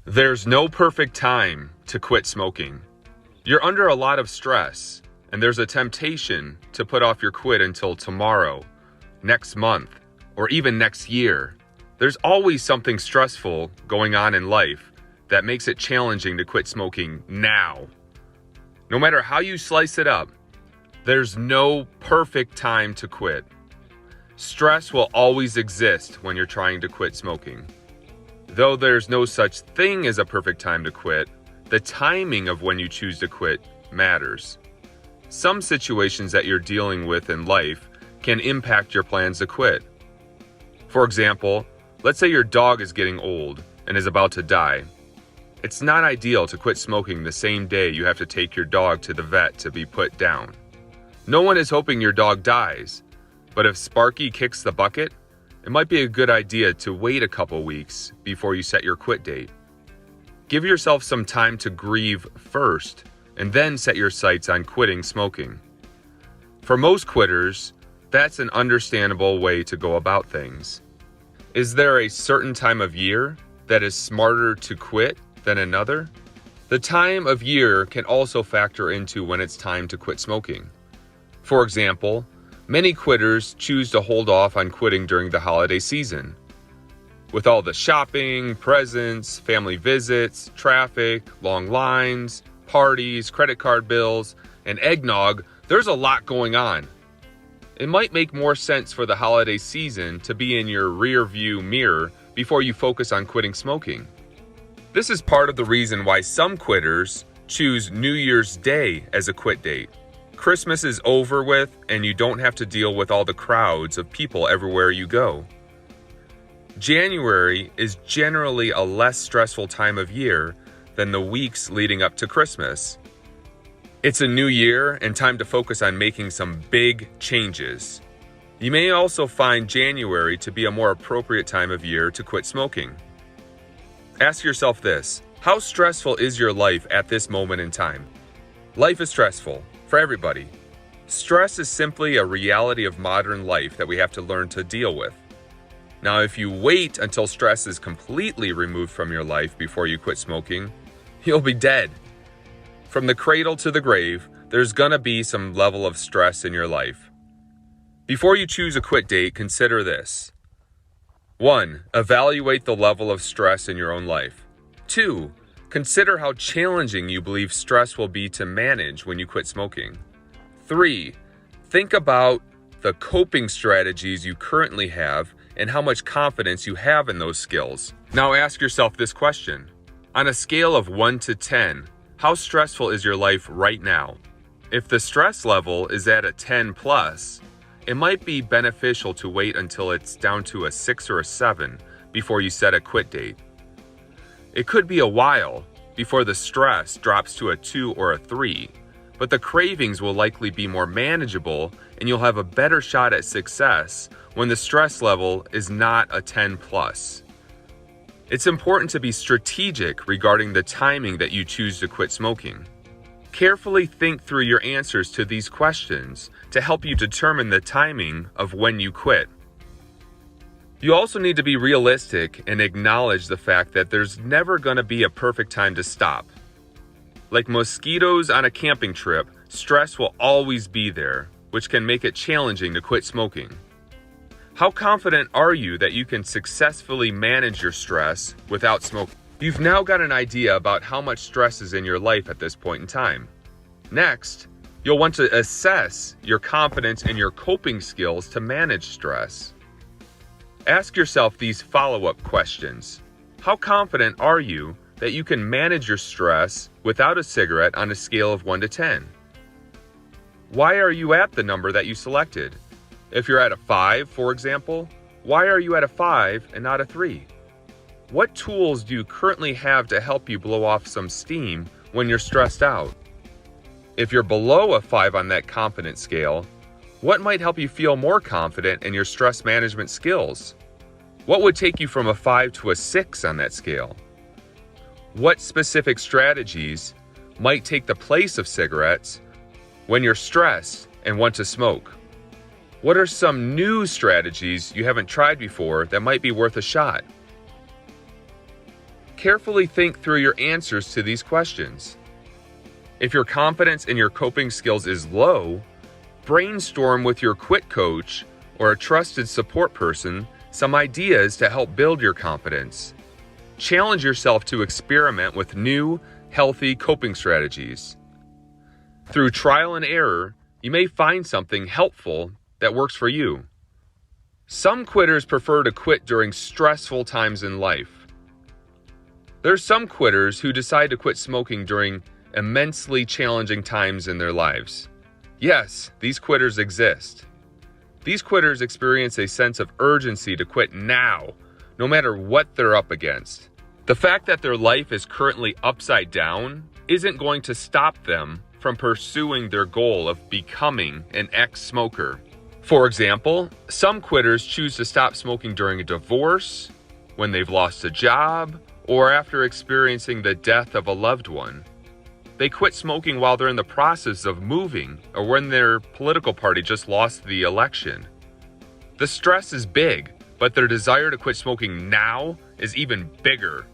There's no perfect time to quit smoking. You're under a lot of stress, and there's a temptation to put off your quit until tomorrow, next month, or even next year. There's always something stressful going on in life that makes it challenging to quit smoking now. No matter how you slice it up, there's no perfect time to quit. Stress will always exist when you're trying to quit smoking. Though there's no such thing as a perfect time to quit, the timing of when you choose to quit matters. Some situations that you're dealing with in life can impact your plans to quit. For example, let's say your dog is getting old and is about to die. It's not ideal to quit smoking the same day you have to take your dog to the vet to be put down. No one is hoping your dog dies, but if Sparky kicks the bucket, it might be a good idea to wait a couple weeks before you set your quit date. Give yourself some time to grieve first, and then set your sights on quitting smoking. For most quitters, that's an understandable way to go about things. Is there a certain time of year that is smarter to quit than another? The time of year can also factor into when it's time to quit smoking. For example, many quitters choose to hold off on quitting during the holiday season. With all the shopping, presents, family visits, traffic, long lines, parties, credit card bills, and eggnog, there's a lot going on. It might make more sense for the holiday season to be in your rear-view mirror before you focus on quitting smoking. This is part of the reason why some quitters choose New Year's Day as a quit date. Christmas is over with, and you don't have to deal with all the crowds of people everywhere you go. January is generally a less stressful time of year than the weeks leading up to Christmas. It's a new year and time to focus on making some big changes. You may also find January to be a more appropriate time of year to quit smoking. Ask yourself this: how stressful is your life at this moment in time? Life is stressful. For everybody. Stress is simply a reality of modern life that we have to learn to deal with. Now, if you wait until stress is completely removed from your life before you quit smoking, you'll be dead. From the cradle to the grave, there's gonna be some level of stress in your life. Before you choose a quit date, consider this. 1. Evaluate the level of stress in your own life. 2. Consider how challenging you believe stress will be to manage when you quit smoking. 3. Think about the coping strategies you currently have and how much confidence you have in those skills. Now ask yourself this question. On a scale of 1 to 10, how stressful is your life right now? If the stress level is at a 10 plus, it might be beneficial to wait until it's down to a 6 or a 7 before you set a quit date. It could be a while before the stress drops to a 2 or a 3, but the cravings will likely be more manageable and you'll have a better shot at success when the stress level is not a 10 plus. It's important to be strategic regarding the timing that you choose to quit smoking. Carefully think through your answers to these questions to help you determine the timing of when you quit. You also need to be realistic and acknowledge the fact that there's never going to be a perfect time to stop. Like mosquitoes on a camping trip, stress will always be there, which can make it challenging to quit smoking. How confident are you that you can successfully manage your stress without smoking? You've now got an idea about how much stress is in your life at this point in time. Next, you'll want to assess your confidence and your coping skills to manage stress. Ask yourself these follow-up questions. How confident are you that you can manage your stress without a cigarette on a scale of 1 to 10? Why are you at the number that you selected? If you're at a 5, for example, why are you at a 5 and not a 3? What tools do you currently have to help you blow off some steam when you're stressed out? If you're below a 5 on that confidence scale, what might help you feel more confident in your stress management skills? What would take you from a 5 to a 6 on that scale? What specific strategies might take the place of cigarettes when you're stressed and want to smoke? What are some new strategies you haven't tried before that might be worth a shot? carefully think through your answers to these questions. If your confidence in your coping skills is low, brainstorm with your quit coach or a trusted support person some ideas to help build your confidence. Challenge yourself to experiment with new, healthy coping strategies. Through trial and error, you may find something helpful that works for you. Some quitters prefer to quit during stressful times in life. There's some quitters who decide to quit smoking during immensely challenging times in their lives. Yes, these quitters exist. These quitters experience a sense of urgency to quit now, no matter what they're up against. The fact that their life is currently upside down isn't going to stop them from pursuing their goal of becoming an ex-smoker. For example, some quitters choose to stop smoking during a divorce, when they've lost a job, or after experiencing the death of a loved one. They quit smoking while they're in the process of moving or when their political party just lost the election. The stress is big, but their desire to quit smoking now is even bigger.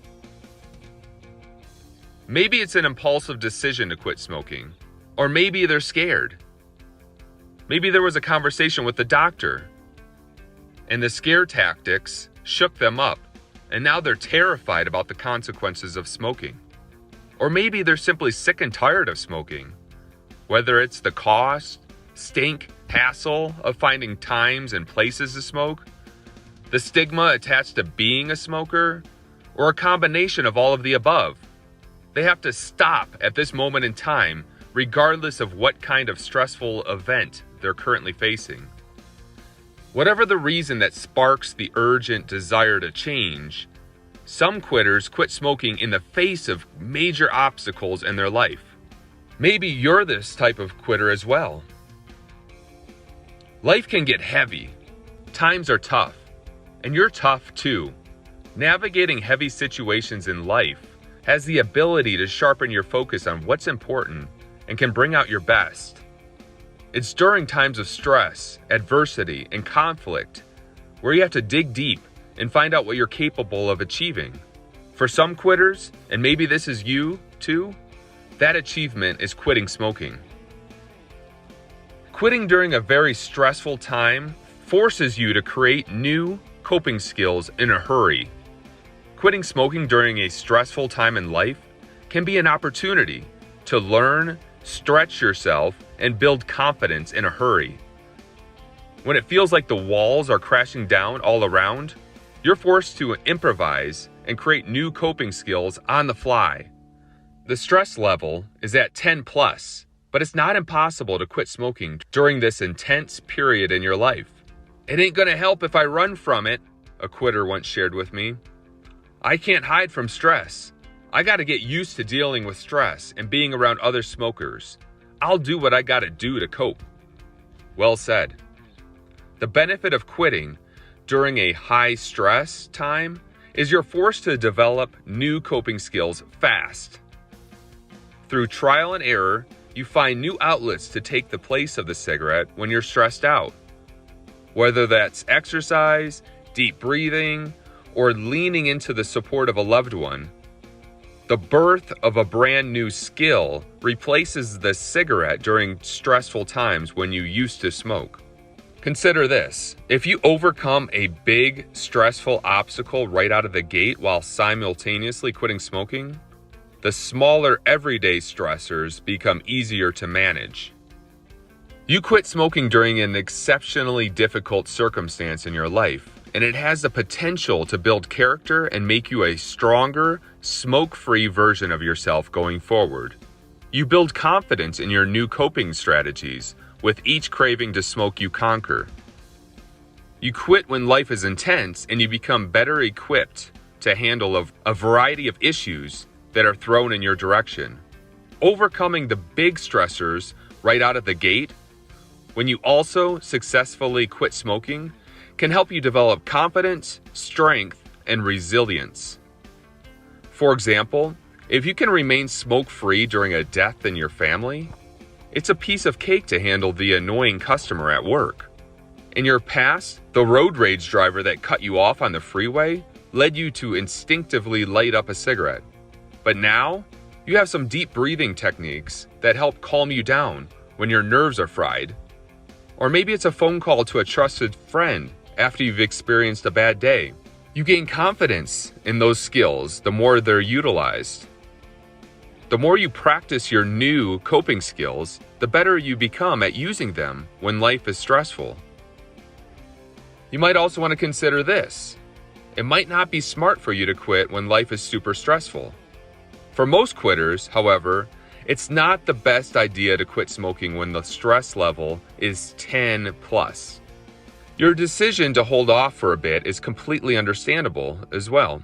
Maybe it's an impulsive decision to quit smoking, or maybe they're scared. Maybe there was a conversation with the doctor, and the scare tactics shook them up, and now they're terrified about the consequences of smoking. Or maybe they're simply sick and tired of smoking. Whether it's the cost, stink, hassle of finding times and places to smoke, the stigma attached to being a smoker, or a combination of all of the above. They have to stop at this moment in time, regardless of what kind of stressful event they're currently facing. Whatever the reason that sparks the urgent desire to change, some quitters quit smoking in the face of major obstacles in their life. Maybe you're this type of quitter as well. Life can get heavy. Times are tough. And you're tough too. Navigating heavy situations in life has the ability to sharpen your focus on what's important and can bring out your best. It's during times of stress, adversity, and conflict where you have to dig deep and find out what you're capable of achieving. For some quitters, and maybe this is you too, that achievement is quitting smoking. Quitting during a very stressful time forces you to create new coping skills in a hurry. Quitting smoking during a stressful time in life can be an opportunity to learn, stretch yourself, and build confidence in a hurry. When it feels like the walls are crashing down all around, you're forced to improvise and create new coping skills on the fly. The stress level is at 10 plus, but it's not impossible to quit smoking during this intense period in your life. "It ain't gonna help if I run from it," a quitter once shared with me. "I can't hide from stress. I gotta get used to dealing with stress and being around other smokers. I'll do what I gotta do to cope." Well said. The benefit of quitting during a high stress time is you're forced to develop new coping skills fast. Through trial and error, you find new outlets to take the place of the cigarette when you're stressed out. Whether that's exercise, deep breathing, or leaning into the support of a loved one, the birth of a brand new skill replaces the cigarette during stressful times when you used to smoke. Consider this: if you overcome a big, stressful obstacle right out of the gate while simultaneously quitting smoking, the smaller everyday stressors become easier to manage. You quit smoking during an exceptionally difficult circumstance in your life, and it has the potential to build character and make you a stronger, smoke-free version of yourself going forward. You build confidence in your new coping strategies with each craving to smoke you conquer. You quit when life is intense, and you become better equipped to handle a variety of issues that are thrown in your direction. Overcoming the big stressors right out of the gate, when you also successfully quit smoking, can help you develop confidence, strength, and resilience. For example, if you can remain smoke-free during a death in your family, it's a piece of cake to handle the annoying customer at work. In your past, the road rage driver that cut you off on the freeway led you to instinctively light up a cigarette. But now, you have some deep breathing techniques that help calm you down when your nerves are fried. Or maybe it's a phone call to a trusted friend after you've experienced a bad day. You gain confidence in those skills the more they're utilized. The more you practice your new coping skills, the better you become at using them when life is stressful. You might also want to consider this. It might not be smart for you to quit when life is super stressful. For most quitters, however, it's not the best idea to quit smoking when the stress level is 10 plus. Your decision to hold off for a bit is completely understandable as well.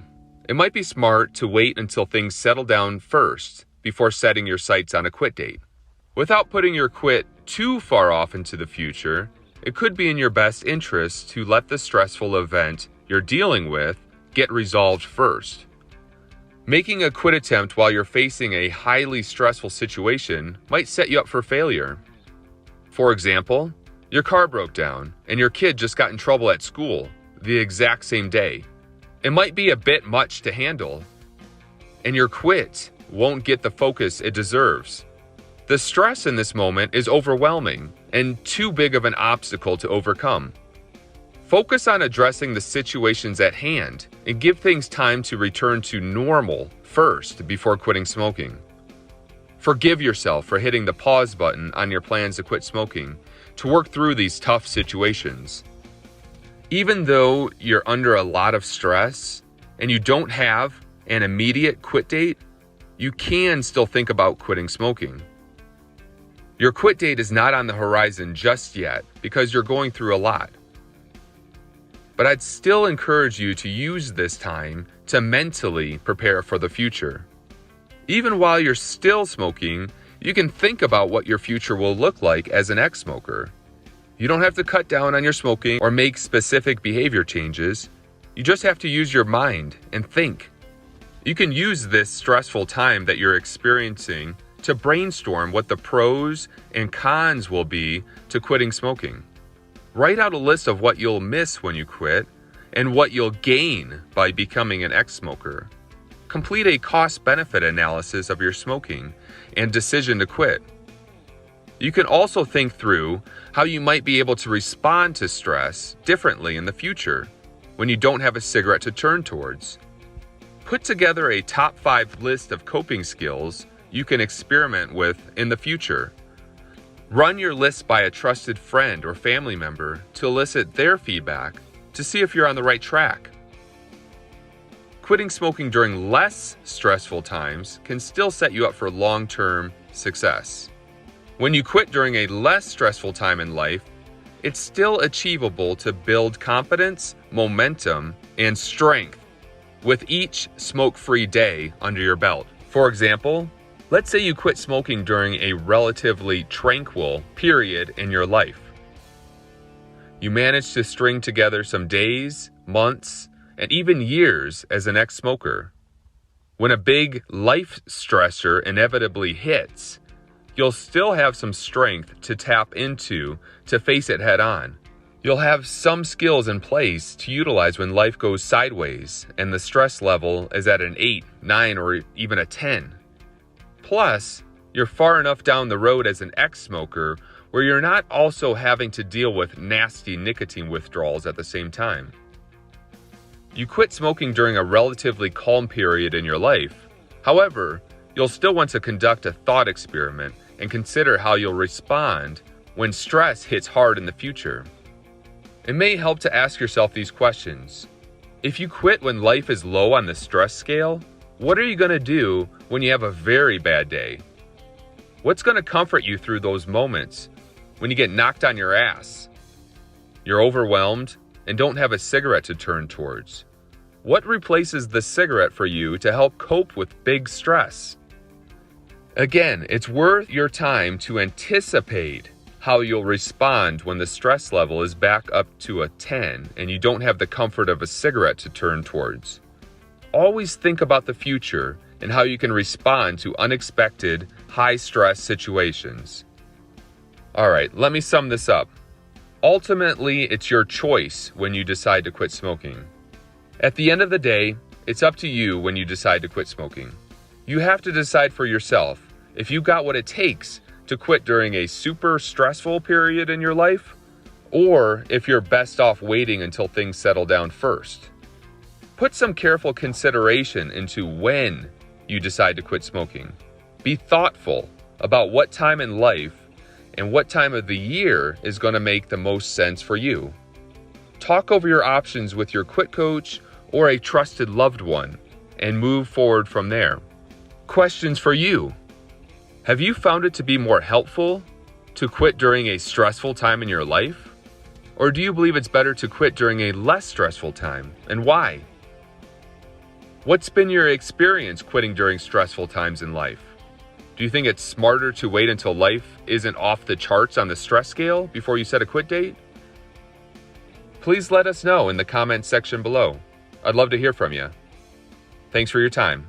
It might be smart to wait until things settle down first before setting your sights on a quit date. Without putting your quit too far off into the future, it could be in your best interest to let the stressful event you're dealing with get resolved first. Making a quit attempt while you're facing a highly stressful situation might set you up for failure. For example, your car broke down and your kid just got in trouble at school the exact same day. It might be a bit much to handle, and your quit won't get the focus it deserves. The stress in this moment is overwhelming and too big of an obstacle to overcome. Focus on addressing the situations at hand and give things time to return to normal first before quitting smoking. Forgive yourself for hitting the pause button on your plans to quit smoking to work through these tough situations. Even though you're under a lot of stress and you don't have an immediate quit date, you can still think about quitting smoking. Your quit date is not on the horizon just yet because you're going through a lot. But I'd still encourage you to use this time to mentally prepare for the future. Even while you're still smoking, you can think about what your future will look like as an ex-smoker. You don't have to cut down on your smoking or make specific behavior changes. You just have to use your mind and think. You can use this stressful time that you're experiencing to brainstorm what the pros and cons will be to quitting smoking. Write out a list of what you'll miss when you quit and what you'll gain by becoming an ex-smoker. Complete a cost-benefit analysis of your smoking and decision to quit. You can also think through how you might be able to respond to stress differently in the future when you don't have a cigarette to turn towards. Put together a top 5 list of coping skills you can experiment with in the future. Run your list by a trusted friend or family member to elicit their feedback to see if you're on the right track. Quitting smoking during less stressful times can still set you up for long-term success. When you quit during a less stressful time in life, it's still achievable to build confidence, momentum, and strength with each smoke-free day under your belt. For example, let's say you quit smoking during a relatively tranquil period in your life. You managed to string together some days, months, and even years as an ex-smoker. When a big life stressor inevitably hits, you'll still have some strength to tap into to face it head on. You'll have some skills in place to utilize when life goes sideways and the stress level is at an 8, 9, or even a 10. Plus, you're far enough down the road as an ex-smoker where you're not also having to deal with nasty nicotine withdrawals at the same time. You quit smoking during a relatively calm period in your life. However, you'll still want to conduct a thought experiment and consider how you'll respond when stress hits hard in the future. It may help to ask yourself these questions. If you quit when life is low on the stress scale, what are you going to do when you have a very bad day? What's going to comfort you through those moments when you get knocked on your ass? You're overwhelmed and don't have a cigarette to turn towards. What replaces the cigarette for you to help cope with big stress? Again, it's worth your time to anticipate how you'll respond when the stress level is back up to a 10 and you don't have the comfort of a cigarette to turn towards. Always think about the future and how you can respond to unexpected, high-stress situations. All right, let me sum this up. Ultimately, it's your choice when you decide to quit smoking. At the end of the day, it's up to you when you decide to quit smoking. You have to decide for yourself if you got what it takes to quit during a super stressful period in your life, or if you're best off waiting until things settle down first. Put some careful consideration into when you decide to quit smoking. Be thoughtful about what time in life and what time of the year is going to make the most sense for you. Talk over your options with your quit coach or a trusted loved one and move forward from there. Questions for you. Have you found it to be more helpful to quit during a stressful time in your life? Or do you believe it's better to quit during a less stressful time, and why? What's been your experience quitting during stressful times in life? Do you think it's smarter to wait until life isn't off the charts on the stress scale before you set a quit date? Please let us know in the comments section below. I'd love to hear from you. Thanks for your time.